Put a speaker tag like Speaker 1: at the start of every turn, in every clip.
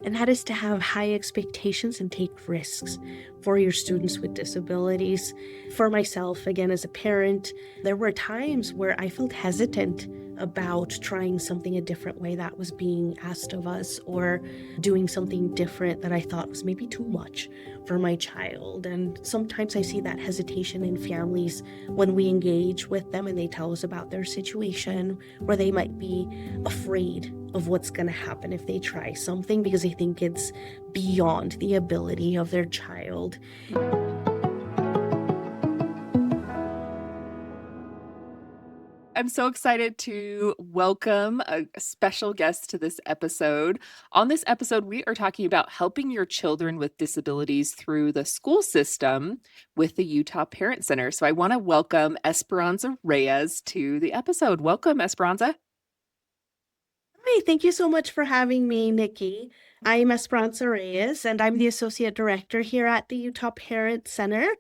Speaker 1: and that is to have high expectations and take risks for your students with disabilities. For myself, again, as a parent, there were times where I felt hesitant about trying something a different way that was being asked of us, or doing something different that I thought was maybe too much for my child. And sometimes I see that hesitation in families when we engage with them and they tell us about their situation, where they might be afraid of what's going to happen if they try something because they think it's beyond the ability of their child.
Speaker 2: I'm so excited to welcome a special guest to this episode. On this episode, we are talking about helping your children with disabilities through the school system with the Utah Parent Center. So I want to welcome Esperanza Reyes to the episode. Welcome, Esperanza.
Speaker 1: Hi, thank you so much for having me, Nikki. I'm Esperanza Reyes, and I'm the Associate Director here at the Utah Parent Center.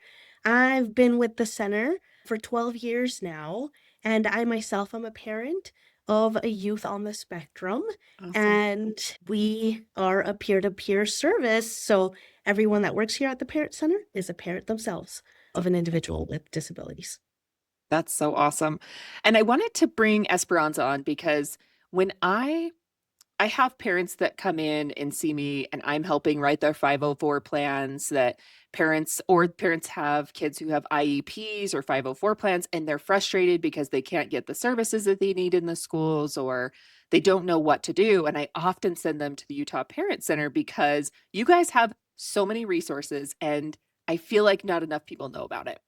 Speaker 1: I've been with the center for 12 years now, and I myself am a parent of a youth on the spectrum,
Speaker 2: Awesome.
Speaker 1: and we are a peer-to-peer service. So everyone that works here at the Parent Center is a parent themselves of an individual with disabilities.
Speaker 2: That's so awesome. And I wanted to bring Esperanza on because when I have parents that come in and see me and I'm helping write their 504 plans, that parents have kids who have IEPs or 504 plans, and they're frustrated because they can't get the services that they need in the schools, or they don't know what to do. And I often send them to the Utah Parent Center because you guys have so many resources and I feel like not enough people know about it.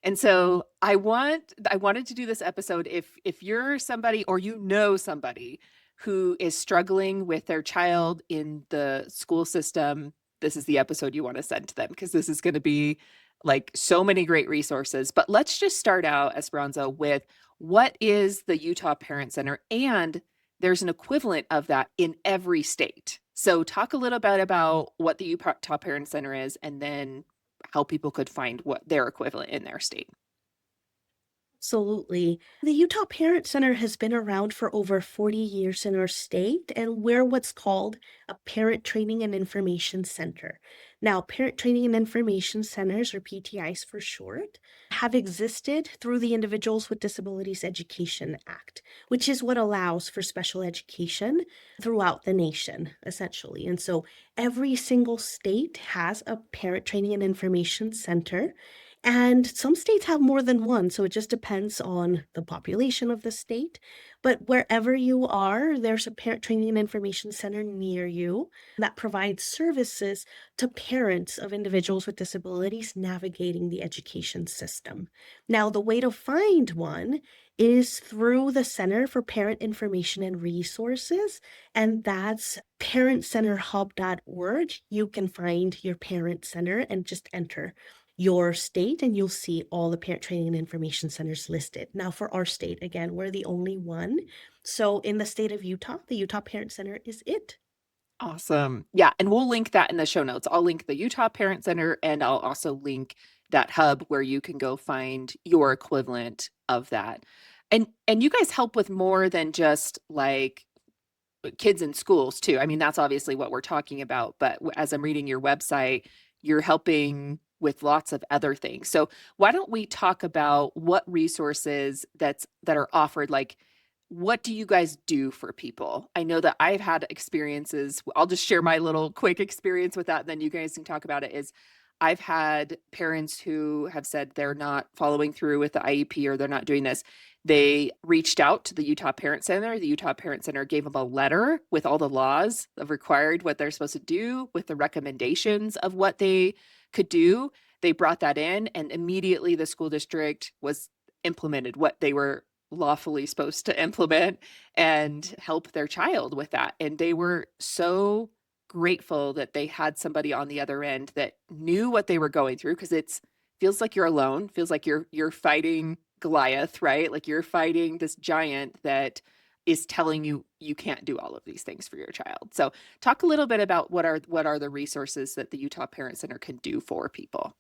Speaker 2: And so I wanted to do this episode if you're somebody or you know somebody who is struggling with their child in the school system, this is the episode you want to send to them because this is going to be like so many great resources. But let's just start out, Esperanza, with what is the Utah Parent Center? And there's an equivalent of that in every state. So talk a little bit about what the Utah Parent Center is and then how people could find what their equivalent in their state.
Speaker 1: Absolutely. The Utah Parent Center has been around for over 40 years in our state, and we're what's called a Parent Training and Information Center. Now, Parent Training and Information Centers, or PTIs for short, have existed through the Individuals with Disabilities Education Act, which is what allows for special education throughout the nation, essentially. And so every single state has a Parent Training and Information Center. And some states have more than one, so it just depends on the population of the state. But wherever you are, there's a parent training and information center near you that provides services to parents of individuals with disabilities navigating the education system. Now, the way to find one is through the Center for Parent Information and Resources, and that's parentcenterhub.org. You can find your parent center and just enter your state, and you'll see all the parent training and information centers listed. Now, for our state, again, we're the only one. So, in the state of Utah, the Utah Parent Center is it.
Speaker 2: Awesome. Yeah, and we'll link that in the show notes. I'll link the Utah Parent Center and I'll also link that hub where you can go find your equivalent of that. And you guys help with more than just like kids in schools too. I mean, that's obviously what we're talking about, but as I'm reading your website, you're helping with lots of other things. So why don't we talk about what resources that are offered? Like, what do you guys do for people? I know that I've had experiences. I'll just share my little quick experience with that, and then you guys can talk about it. Is I've had parents who have said they're not following through with the IEP or they're not doing this. They reached out to the Utah Parent Center. The Utah Parent Center gave them a letter with all the laws of required what they're supposed to do, with the recommendations of what they could do. They brought that in, and immediately the school district was implemented what they were lawfully supposed to implement and help their child with that. And they were so grateful that they had somebody on the other end that knew what they were going through, because it's feels like you're alone, feels like you're fighting Goliath, right? Like you're fighting this giant that is telling you you can't do all of these things for your child. So talk a little bit about what are the resources that the Utah Parent Center can do for people.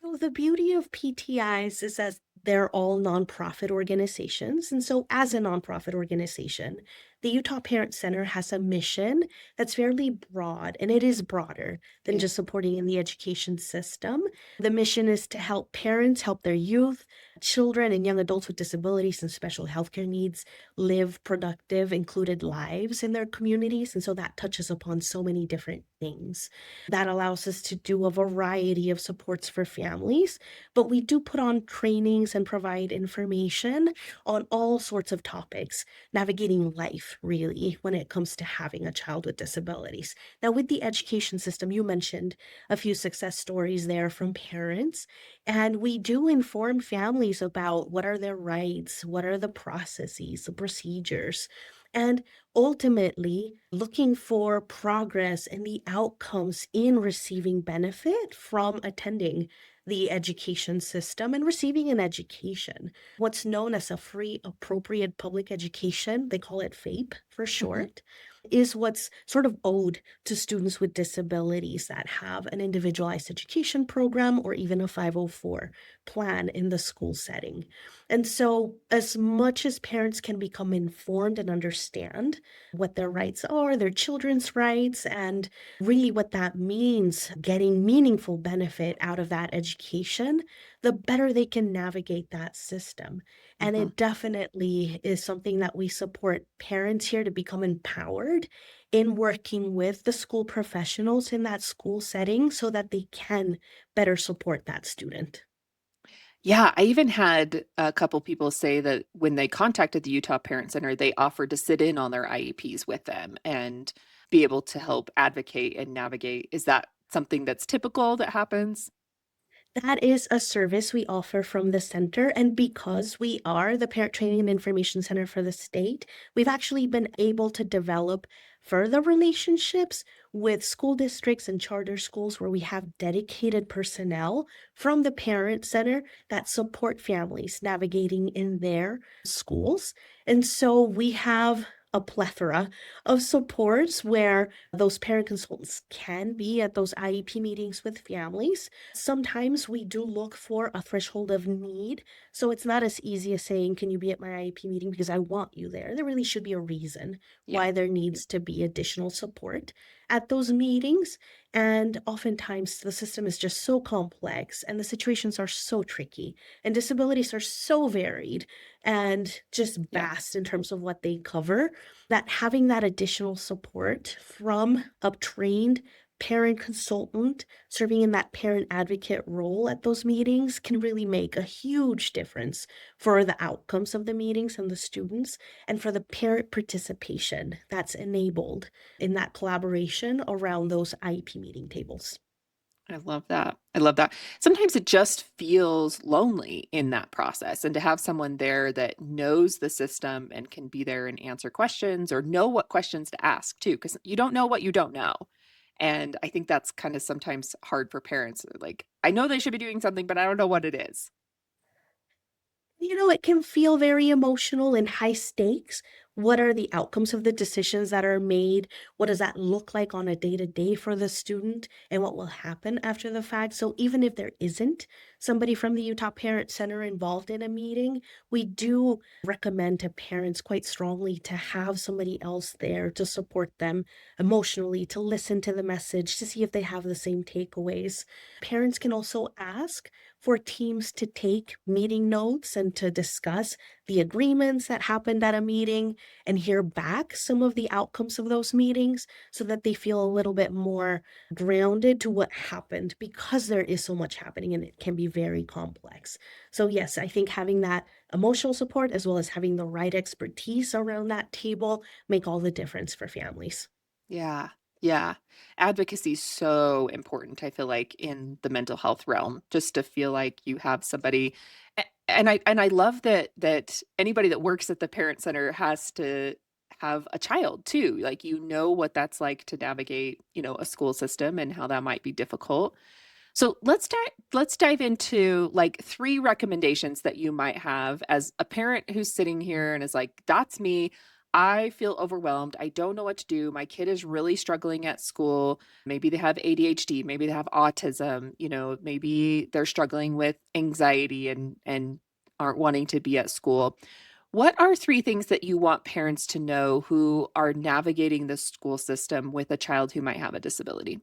Speaker 1: So the beauty of PTIs is that they're all nonprofit organizations. And so, as a nonprofit organization, The Utah Parent Center has a mission that's fairly broad, and it is broader than
Speaker 2: Yeah.
Speaker 1: just supporting in the education system. The mission is to help parents help their youth, children, and young adults with disabilities and special healthcare needs live productive, included lives in their communities. And so that touches upon so many different things. That allows us to do a variety of supports for families, but we do put on trainings and provide information on all sorts of topics, navigating life, really, when it comes to having a child with disabilities. Now, with the education system, you mentioned a few success stories there from parents, and we do inform families about what are their rights, what are the processes, the procedures, and ultimately looking for progress and the outcomes in receiving benefit from attending the education system and receiving an education. What's known as a free appropriate public education, they call it FAPE for
Speaker 2: Mhm.
Speaker 1: short, is what's sort of owed to students with disabilities that have an individualized education program or even a 504 plan in the school setting. And so, as much as parents can become informed and understand what their rights are, their children's rights, and really what that means, getting meaningful benefit out of that education, the better they can navigate that system. And
Speaker 2: Mhm.
Speaker 1: it definitely is something that we support parents here to become empowered in working with the school professionals in that school setting so that they can better support that student.
Speaker 2: Yeah, I even had a couple people say that when they contacted the Utah Parent Center, they offered to sit in on their IEPs with them and be able to help advocate and navigate. Is that something that's typical that happens?
Speaker 1: That is a service we offer from the center, and because we are the Parent Training and Information Center for the state, we've actually been able to develop further relationships with school districts and charter schools where we have dedicated personnel from the Parent Center that support families navigating in their schools. And so we have a plethora of supports where those parent consultants can be at those IEP meetings with families. Sometimes we do look for a threshold of need. So it's not as easy as saying, "Can you be at my IEP meeting because I want you there?" There really should be a reason
Speaker 2: Yeah.
Speaker 1: why there needs to be additional support at those meetings. And oftentimes the system is just so complex and the situations are so tricky and disabilities are so varied and just
Speaker 2: Yeah.
Speaker 1: vast in terms of what they cover that having that additional support from a trained parent consultant serving in that parent advocate role at those meetings can really make a huge difference for the outcomes of the meetings and the students and for the parent participation that's enabled in that collaboration around those IEP meeting tables.
Speaker 2: I love that. I love that. Sometimes it just feels lonely in that process, and to have someone there that knows the system and can be there and answer questions or know what questions to ask too, because you don't know what you don't know. And I think that's kind of sometimes hard for parents. Like, I know they should be doing something, but I don't know what it is.
Speaker 1: It can feel very emotional and high stakes. What are the outcomes of the decisions that are made? What does that look like on a day to day for the student? And what will happen after the fact? So, even if there isn't somebody from the Utah Parent Center involved in a meeting, we do recommend to parents quite strongly to have somebody else there to support them emotionally, to listen to the message, to see if they have the same takeaways. Parents can also ask for teams to take meeting notes and to discuss the agreements that happened at a meeting and hear back some of the outcomes of those meetings so that they feel a little bit more grounded to what happened because there is so much happening and it can be very complex. So, yes, I think having that emotional support as well as having the right expertise around that table make all the difference for families.
Speaker 2: Yeah. Yeah. Advocacy is so important, I feel like, in the mental health realm, just to feel like you have somebody and I love that anybody that works at the parent center has to have a child too. Like, you know what that's like to navigate, a school system and how that might be difficult. So let's dive into like 3 recommendations that you might have as a parent who's sitting here and is like, "That's me. I feel overwhelmed. I don't know what to do. My kid is really struggling at school. Maybe they have ADHD, maybe they have autism, maybe they're struggling with anxiety and aren't wanting to be at school." What are 3 things that you want parents to know who are navigating the school system with a child who might have a disability?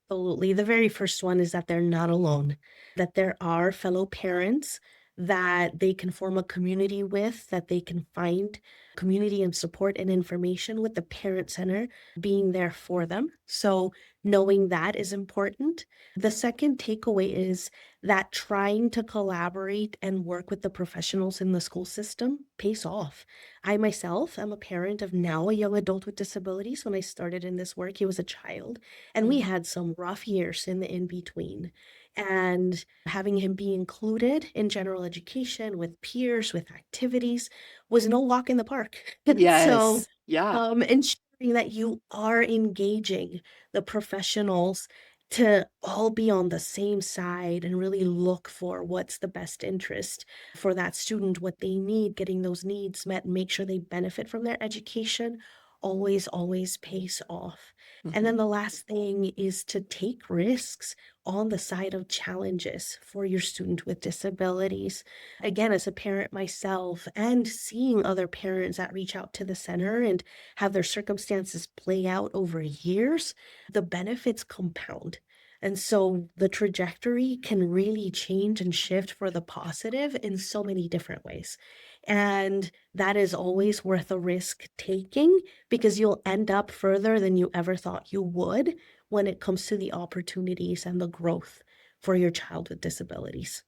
Speaker 1: Absolutely. The very first one is that they're not alone, that there are fellow parents that they can form a community with, that they can find community and support and information with the parent center being there for them. So, knowing that is important. The second takeaway is that trying to collaborate and work with the professionals in the school system pays off. I myself am a parent of now a young adult with disabilities. When I started in this work, he was a child. And we
Speaker 2: Mm.
Speaker 1: had some rough years in the in between. And having him be included in general education with peers, with activities, was no walk in the park. So,
Speaker 2: Yes. Yeah.
Speaker 1: ensuring that you are engaging the professionals to all be on the same side and really look for what's the best interest for that student, what they need, getting those needs met, make sure they benefit from their education always, always pays off. And then
Speaker 2: Mhm.
Speaker 1: the last thing is to take risks on the side of challenges for your student with disabilities. Again, as a parent myself, and seeing other parents that reach out to the center and have their circumstances play out over years, the benefits compound. And so the trajectory can really change and shift for the positive in so many different ways. And that is always worth a risk taking because you'll end up further than you ever thought you would when it comes to the opportunities and the growth for your child with disabilities.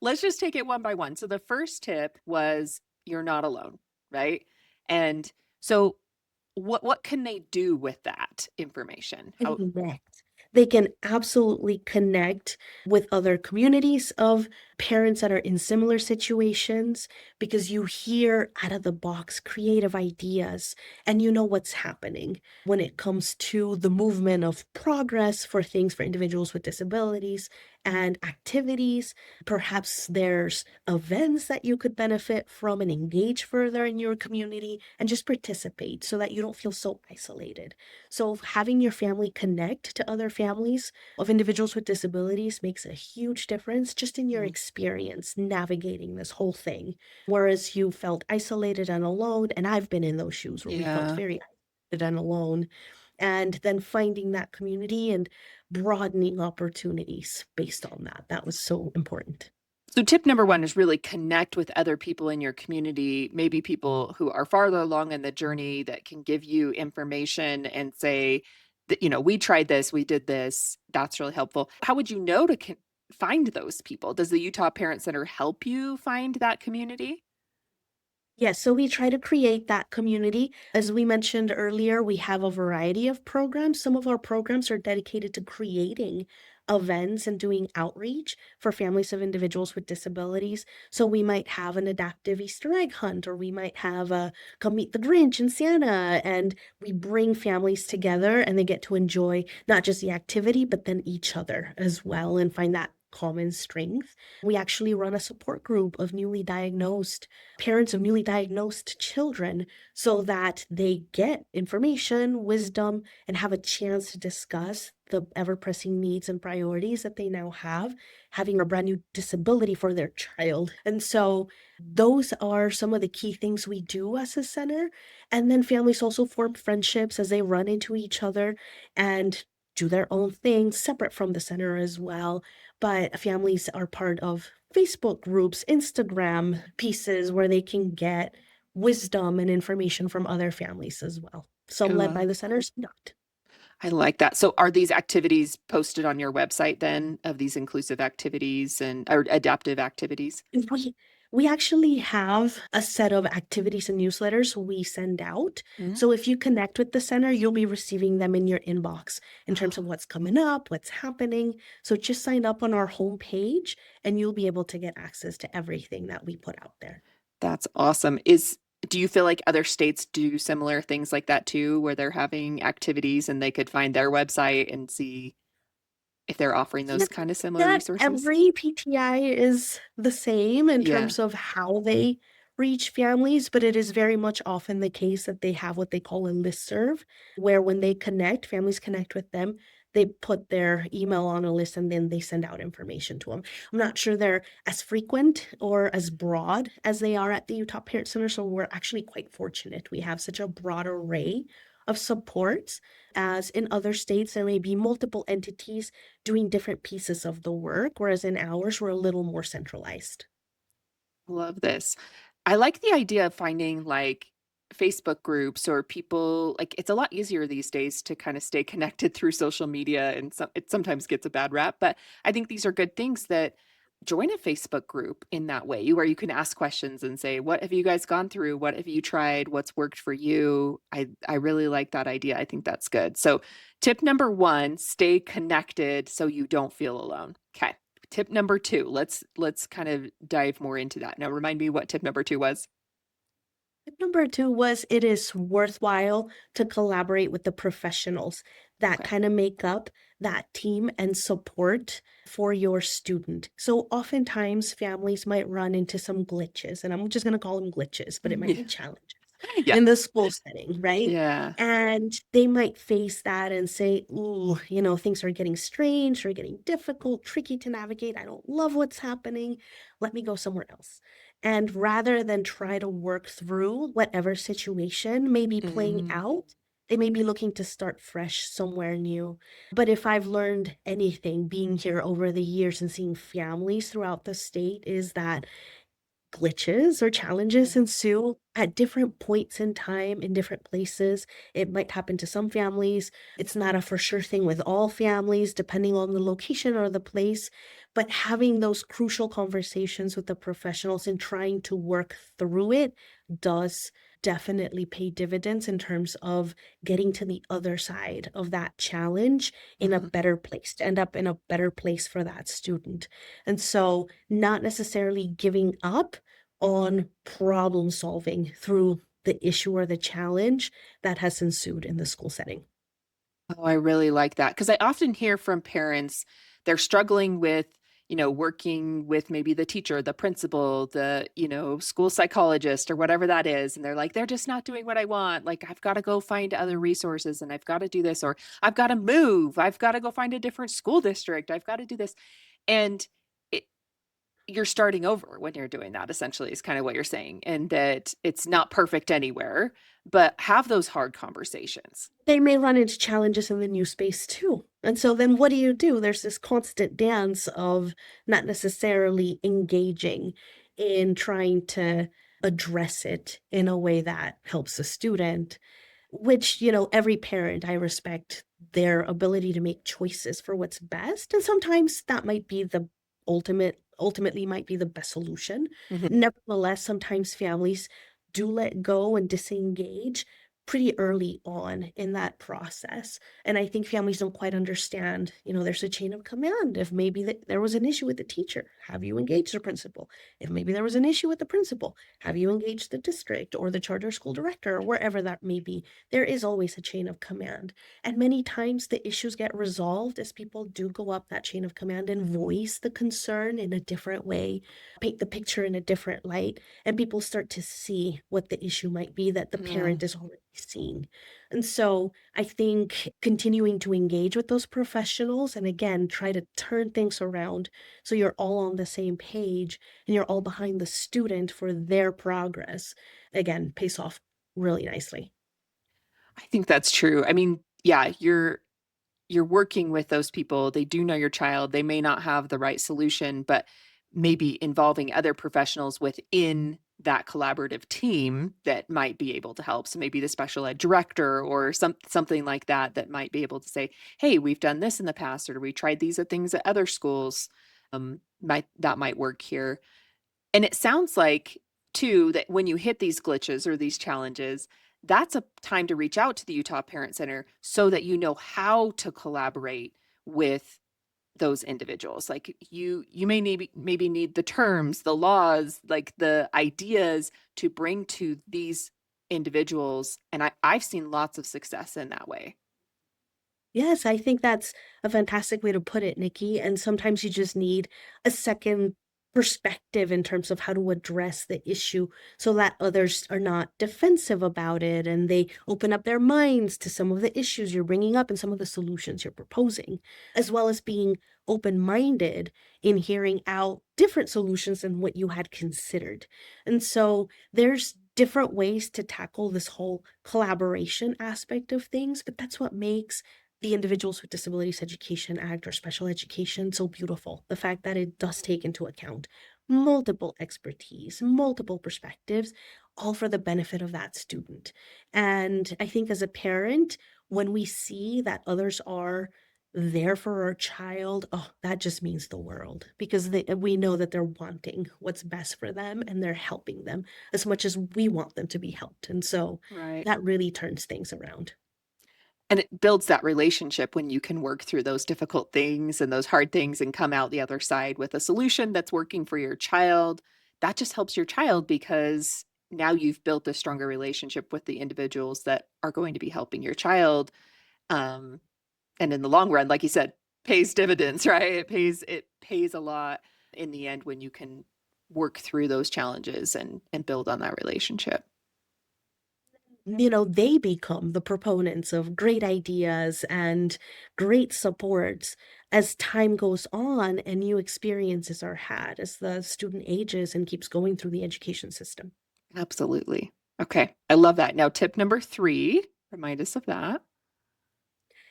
Speaker 2: Let's just take it one by one. So the first tip was you're not alone, right? And so what can they do with that information? How
Speaker 1: Connect. They can absolutely connect with other communities of parents that are in similar situations because you hear out of the box creative ideas and you know what's happening when it comes to the movement of progress for things for individuals with disabilities and activities. Perhaps there's events that you could benefit from and engage further in your community and just participate so that you don't feel so isolated. So, having your family connect to other families of individuals with disabilities makes a huge difference just in your
Speaker 2: Mm.
Speaker 1: experience navigating this whole thing. Whereas you felt isolated and alone, and I've been in those shoes where we felt
Speaker 2: Yeah.
Speaker 1: very isolated and alone, and then finding that community and broadening opportunities based on that. That was so important.
Speaker 2: So tip number 1 is really connect with other people in your community, maybe people who are farther along in the journey that can give you information and say that, "We tried this, we did this." That's really helpful. How would you know to find those people? Does the Utah Parent Center help you find that community?
Speaker 1: Yes, so we try to create that community. As we mentioned earlier, we have a variety of programs. Some of our programs are dedicated to creating events and doing outreach for families of individuals with disabilities. So we might have an adaptive Easter egg hunt, or we might have a come meet the Grinch and Santa, and we bring families together and they get to enjoy not just the activity, but then each other as well and find that common strength. We actually run a support group of newly diagnosed parents of newly diagnosed children so that they get information, wisdom, and have a chance to discuss the ever pressing needs and priorities that they now have, having a brand new disability for their child. And so, those are some of the key things we do as a center. And then families also form friendships as they run into each other and do their own things separate from the center as well. But families are part of Facebook groups, Instagram pieces where they can get wisdom and information from other families as well. Some led by
Speaker 2: Cool.
Speaker 1: the centers, not.
Speaker 2: I like that. So are these activities posted on your website then of these inclusive activities and or adaptive activities?
Speaker 1: We we actually have a set of activities and newsletters we send out.
Speaker 2: Mm.
Speaker 1: So if you connect with the center, you'll be receiving them in your inbox in terms of what's coming up, what's happening. So just sign up on our homepage and you'll be able to get access to everything that we put out there.
Speaker 2: That's awesome. Do you feel like other states do similar things like that too, where they're having activities and they could find their website and see if they're offering
Speaker 1: Yeah,
Speaker 2: those kind of similar
Speaker 1: not
Speaker 2: resources?
Speaker 1: every PTI is the same in
Speaker 2: Yeah.
Speaker 1: terms of how they reach families, but it is very much often the case that they have what they call a listserv, where when they connect, families connect with them, they put their email on a list and then they send out information to them. I'm not sure they're as frequent or as broad as they are at the Utah Parent Center, so we're actually quite fortunate. We have such a broad array of supports as in other states there may be multiple entities doing different pieces of the work, whereas in ours we're a little more centralized.
Speaker 2: Love this. I like the idea of finding like Facebook groups or people like it's a lot easier these days to kind of stay connected through social media and it sometimes gets a bad rap, but I think these are good things that join a Facebook group in that way where you can ask questions and say, what have you guys gone through? What have you tried? What's worked for you? I really like that idea. I think that's good. So tip number one, stay connected so you don't feel alone. Okay. Tip number 2, let's kind of dive more into that. Now remind me what tip number 2 was.
Speaker 1: Tip number 2 was it is worthwhile to collaborate with the professionals that
Speaker 2: Okay.
Speaker 1: kind of make up that team and support for your student. So oftentimes families might run into some glitches, and I'm just going to call them glitches, but it might
Speaker 2: Yeah.
Speaker 1: be challenges
Speaker 2: Yeah.
Speaker 1: in the school setting, right?
Speaker 2: Yeah.
Speaker 1: And they might face that and say, ooh, things are getting strange or getting difficult, tricky to navigate. I don't love what's happening. Let me go somewhere else. And rather than try to work through whatever situation may be playing
Speaker 2: Mm.
Speaker 1: out, they may be looking to start fresh somewhere new. But if I've learned anything being here over the years and seeing families throughout the state, is that glitches or challenges ensue at different points in time in different places. It might happen to some families. It's not a for sure thing with all families, depending on the location or the place. But having those crucial conversations with the professionals and trying to work through it does definitely pay dividends in terms of getting to the other side of that challenge in a
Speaker 2: Mhm.
Speaker 1: better place, to end up in a better place for that student. And so, not necessarily giving up on problem solving through the issue or the challenge that has ensued in the school setting.
Speaker 2: Oh, I really like that because I often hear from parents, they're struggling with, working with maybe the teacher, the principal, school psychologist or whatever that is, and they're like, "They're just not doing what I want. Like, I've gotta go find other resources, and I've gotta do this, or I've gotta move. I've gotta go find a different school district. I've gotta do this." And it you're starting over when you're doing that, essentially, is kinda what you're saying, and that it's not perfect anywhere, but have those hard conversations.
Speaker 1: They may run into challenges in the new space too. And so then what do? There's this constant dance of not necessarily engaging in trying to address it in a way that helps the student, which, every parent, I respect their ability to make choices for what's best, and sometimes that might be the ultimately might be the best solution.
Speaker 2: Mhm.
Speaker 1: Nevertheless, sometimes families do let go and disengage pretty early on in that process, and I think families don't quite understand, there's a chain of command. If maybe there was an issue with the teacher, have you engaged the principal? If maybe there was an issue with the principal, have you engaged the district or the charter school director or wherever that may be? There is always a chain of command. And many times the issues get resolved as people do go up that chain of command and voice the concern in a different way, paint the picture in a different light, and people start to see what the issue might be that the
Speaker 2: Mm.
Speaker 1: parent is already seeing. And so I think continuing to engage with those professionals and again, try to turn things around so you're all on the same page and you're all behind the student for their progress, again, pays off really nicely.
Speaker 2: I think that's true. I mean, yeah, you're working with those people. They do know your child. They may not have the right solution, but maybe involving other professionals within that collaborative team that might be able to help. So maybe the special ed director or something like that that might be able to say, "Hey, we've done this in the past, or we tried these at things at other schools. Might work here." And it sounds like, too, that when you hit these glitches or these challenges, that's a time to reach out to the Utah Parent Center so that you know how to collaborate with those individuals. Like you may maybe need the terms, the laws, like the ideas to bring to these individuals. And I've seen lots of success in that way.
Speaker 1: Yes, I think that's a fantastic way to put it, Nikki. And sometimes you just need a second perspective in terms of how to address the issue so that others are not defensive about it and they open up their minds to some of the issues you're bringing up and some of the solutions you're proposing, as well as being open minded in hearing out different solutions than what you had considered. And so there's different ways to tackle this whole collaboration aspect of things, but that's what makes the Individuals with Disabilities Education Act or special education so beautiful. The fact that it does take into account multiple expertise, multiple perspectives, all for the benefit of that student. And I think as a parent, when we see that others are there for our child, oh, that just means the world because we know that they're wanting what's best for them and they're helping them as much as we want them to be helped. And so
Speaker 2: Right.
Speaker 1: that really turns things around.
Speaker 2: And it builds that relationship when you can work through those difficult things and those hard things and come out the other side with a solution that's working for your child. That just helps your child because now you've built a stronger relationship with the individuals that are going to be helping your child. Um, and in the long run, like you said, pays dividends, right? It pays a lot in the end when you can work through those challenges and build on that relationship.
Speaker 1: They become the proponents of great ideas and great supports as time goes on and new experiences are had as the student ages and keeps going through the education system.
Speaker 2: Absolutely. Okay. I love that. Now, tip number 3, remind us of that.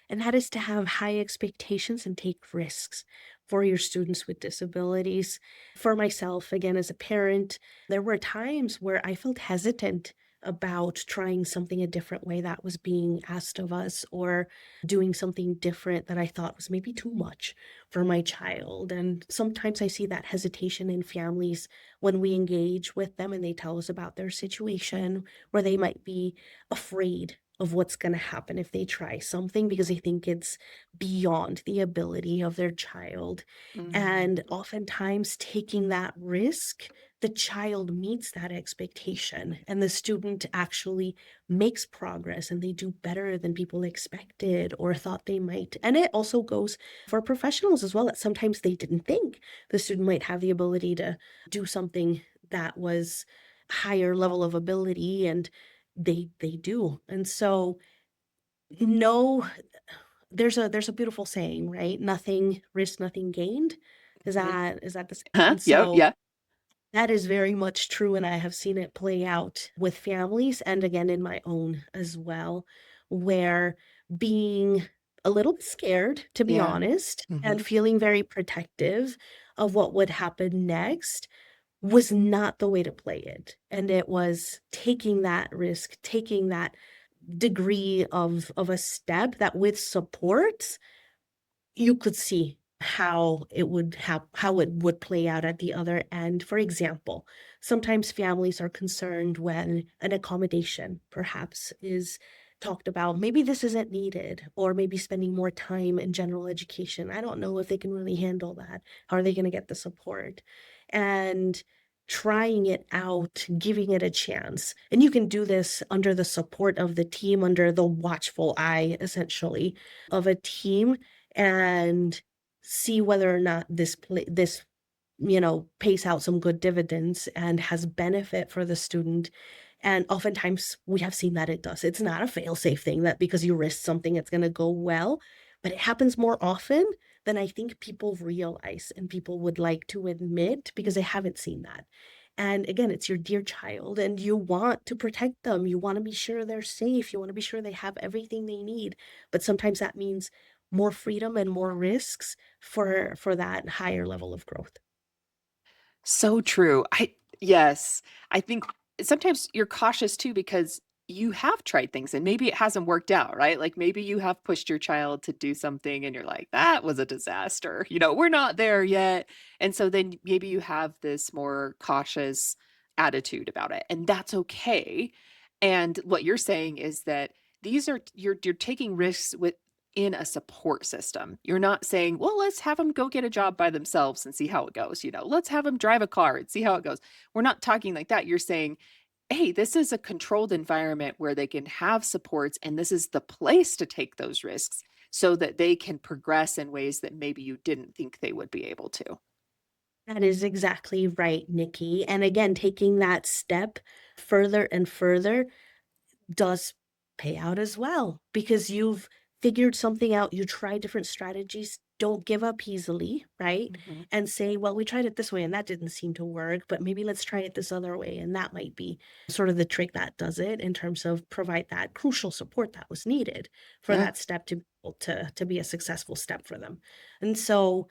Speaker 1: And that is to have high expectations and take risks for your students with disabilities. For myself, again, as a parent, there were times where I felt hesitant about trying something a different way that was being asked of us or doing something different that I thought was maybe too much for my child. And sometimes I see that hesitation in families when we engage with them and they tell us about their situation where they might be afraid of what's going to happen if they try something because they think it's beyond the ability of their child.
Speaker 2: Mhm.
Speaker 1: And oftentimes, taking that risk, the child meets that expectation and the student actually makes progress and they do better than people expected or thought they might. And it also goes for professionals as well, that sometimes they didn't think the student might have the ability to do something that was higher level of ability and they do. And so no, there's a beautiful saying, right? Nothing risked, nothing gained. Is that the saying?
Speaker 2: Huh?
Speaker 1: And
Speaker 2: Yep.
Speaker 1: so
Speaker 2: Yeah.
Speaker 1: that is very much true, and I have seen it play out with families and again in my own as well, where being a little bit scared, to be
Speaker 2: Yeah.
Speaker 1: honest, and
Speaker 2: Mhm.
Speaker 1: feeling very protective of what would happen next was not the way to play it. And it was taking that risk, taking that degree of a step that with support you could see how it would play out at the other end. For example, sometimes families are concerned when an accommodation perhaps is talked about. Maybe this isn't needed, or maybe spending more time in general education. I don't know if they can really handle that. How are they going to get the support? And trying it out, giving it a chance. And you can do this under the support of the team, under the watchful eye, essentially, of a team and see whether or not this pays out some good dividends and has benefit for the student. And oftentimes we have seen that it does. It's not a fail-safe thing that because you risk something, it's going to go well, but it happens more often than I think people realize and people would like to admit because they haven't seen that. And again, it's your dear child, and you want to protect them. You want to be sure they're safe. You want to be sure they have everything they need. But sometimes that means more freedom and more risks for that higher level of growth.
Speaker 2: So true. Yes. I think sometimes you're cautious too because you have tried things and maybe it hasn't worked out, right? Like maybe you have pushed your child to do something and you're like, that was a disaster. We're not there yet. And so then maybe you have this more cautious attitude about it. And that's okay. And what you're saying is that these are you're taking risks in a support system. You're not saying, well, let's have them go get a job by themselves and see how it goes. Let's have them drive a car and see how it goes. We're not talking like that. You're saying, hey, this is a controlled environment where they can have supports, and this is the place to take those risks so that they can progress in ways that maybe you didn't think they would be able to.
Speaker 1: That is exactly right, Nikki. And again, taking that step further and further does pay out as well because you've figured something out, you try different strategies, don't give up easily, right?
Speaker 2: Mhm.
Speaker 1: And say, well, we tried it this way and that didn't seem to work, but maybe let's try it this other way. And that might be sort of the trick that does it in terms of provide that crucial support that was needed for
Speaker 2: Yeah.
Speaker 1: that step to be able to be a successful step for them. And so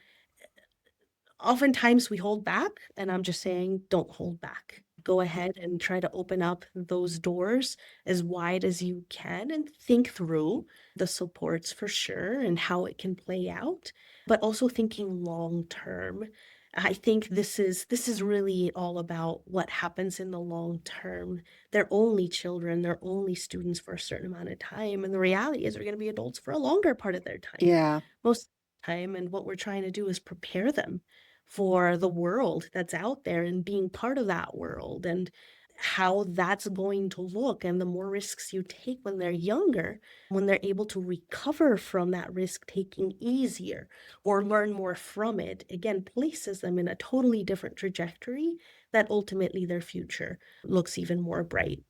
Speaker 1: oftentimes we hold back, and I'm just saying, don't hold back. Go ahead and try to open up those doors as wide as you can and think through the supports for sure and how it can play out, but also thinking long term. I think this is really all about what happens in the long term. They're only children, they're only students for a certain amount of time, and the reality is they're going to be adults for a longer part of their time.
Speaker 2: Yeah.
Speaker 1: Most of the time, and what we're trying to do is prepare them for the world that's out there and being part of that world and how that's going to look. And the more risks you take when they're younger, when they're able to recover from that risk taking easier or learn more from it, again, places them in a totally different trajectory that ultimately their future looks even more bright.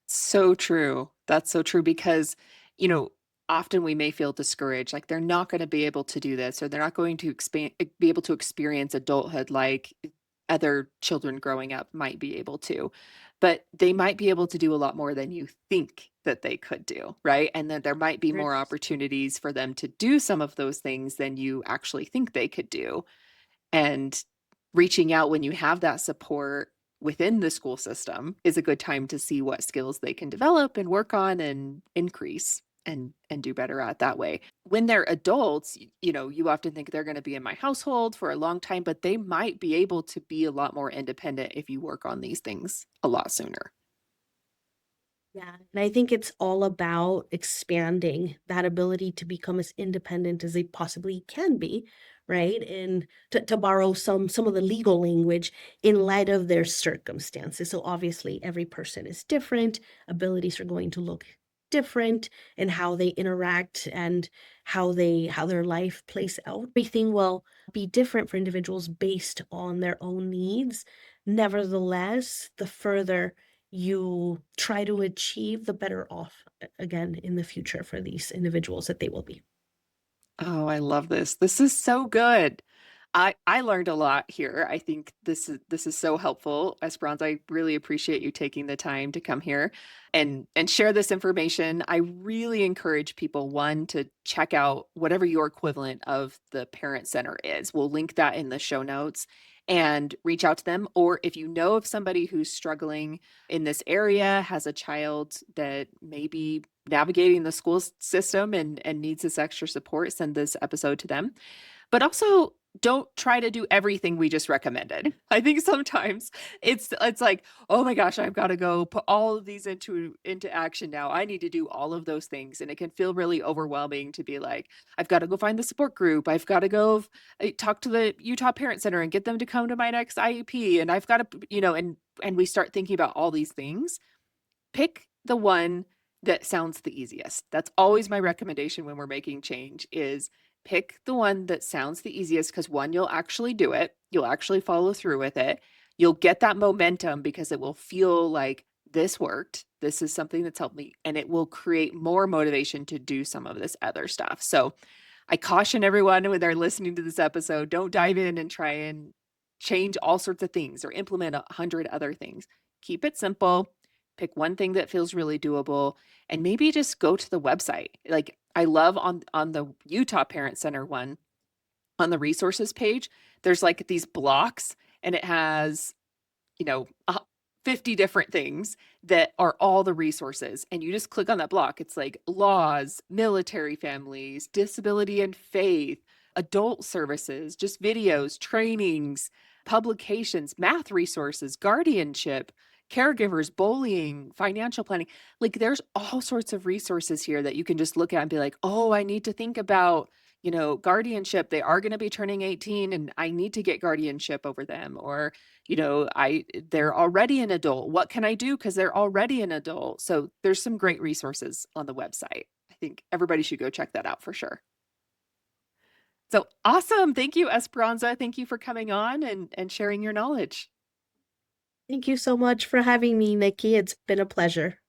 Speaker 2: So true. That's so true because, you know, often we may feel discouraged, like they're not going to be able to do this, or they're not going to be able to experience adulthood like other children growing up might be able to. But they might be able to do a lot more than you think that they could do, right? And then there might be more
Speaker 1: 100%.
Speaker 2: opportunities for them to do some of those things than you actually think they could do. And reaching out when you have that support within the school system is a good time to see what skills they can develop and work on and increase and do better at that way. When they're adults, you know, you often think they're going to be in my household for a long time, but they might be able to be a lot more independent if you work on these things a lot sooner.
Speaker 1: Yeah, and I think it's all about expanding that ability to become as independent as they possibly can be, right? And to borrow some of the legal language in light of their circumstances. So obviously every person is different, abilities are going to look different and how they interact and how their life plays out. Everything will be different for individuals based on their own needs. Nevertheless, the further you try to achieve, the better off again in the future for these individuals that they will be.
Speaker 2: Oh, I love this. This is so good. I learned a lot here. I think this is so helpful. Esperanza, I really appreciate you taking the time to come here and share this information. I really encourage people, one, to check out whatever your equivalent of the parent center is. We'll link that in the show notes and reach out to them. Or if you know of somebody who's struggling in this area, has a child that may be navigating the school system and needs this extra support, send this episode to them. But also don't try to do everything we just recommended. I think sometimes it's like, "Oh my gosh, I've got to go put all of these into action now. I need to do all of those things." And it can feel really overwhelming to be like, "I've got to go find the support group. I've got to go talk to the Utah Parent Center and get them to come to my next IEP and I've got to, and we start thinking about all these things. Pick the one that sounds the easiest. That's always my recommendation when we're making change is pick the one that sounds the easiest because one, you'll actually do it. You'll actually follow through with it. You'll get that momentum because it will feel like this worked. This is something that's helped me. And it will create more motivation to do some of this other stuff. So I caution everyone when they're listening to this episode, don't dive in and try and change all sorts of things or implement 100 other things. Keep it simple. Pick one thing that feels really doable and maybe just go to the website. Like I love on the Utah Parent Center one, on the resources page, there's like these blocks and it has, you know, 50 different things that are all the resources. And you just click on that block. It's like laws, military families, disability and faith, adult services, just videos, trainings, publications, math resources, guardianship, caregivers, bullying, financial planning. Like there's all sorts of resources here that you can just look at and be like, oh, I need to think about, guardianship. They are going to be turning 18 and I need to get guardianship over them. Or they're already an adult. What can I do? Because they're already an adult. So there's some great resources on the website. I think everybody should go check that out for sure. So awesome. Thank you, Esperanza. Thank you for coming on and sharing your knowledge.
Speaker 1: Thank you so much for having me, Nikki. It's been a pleasure.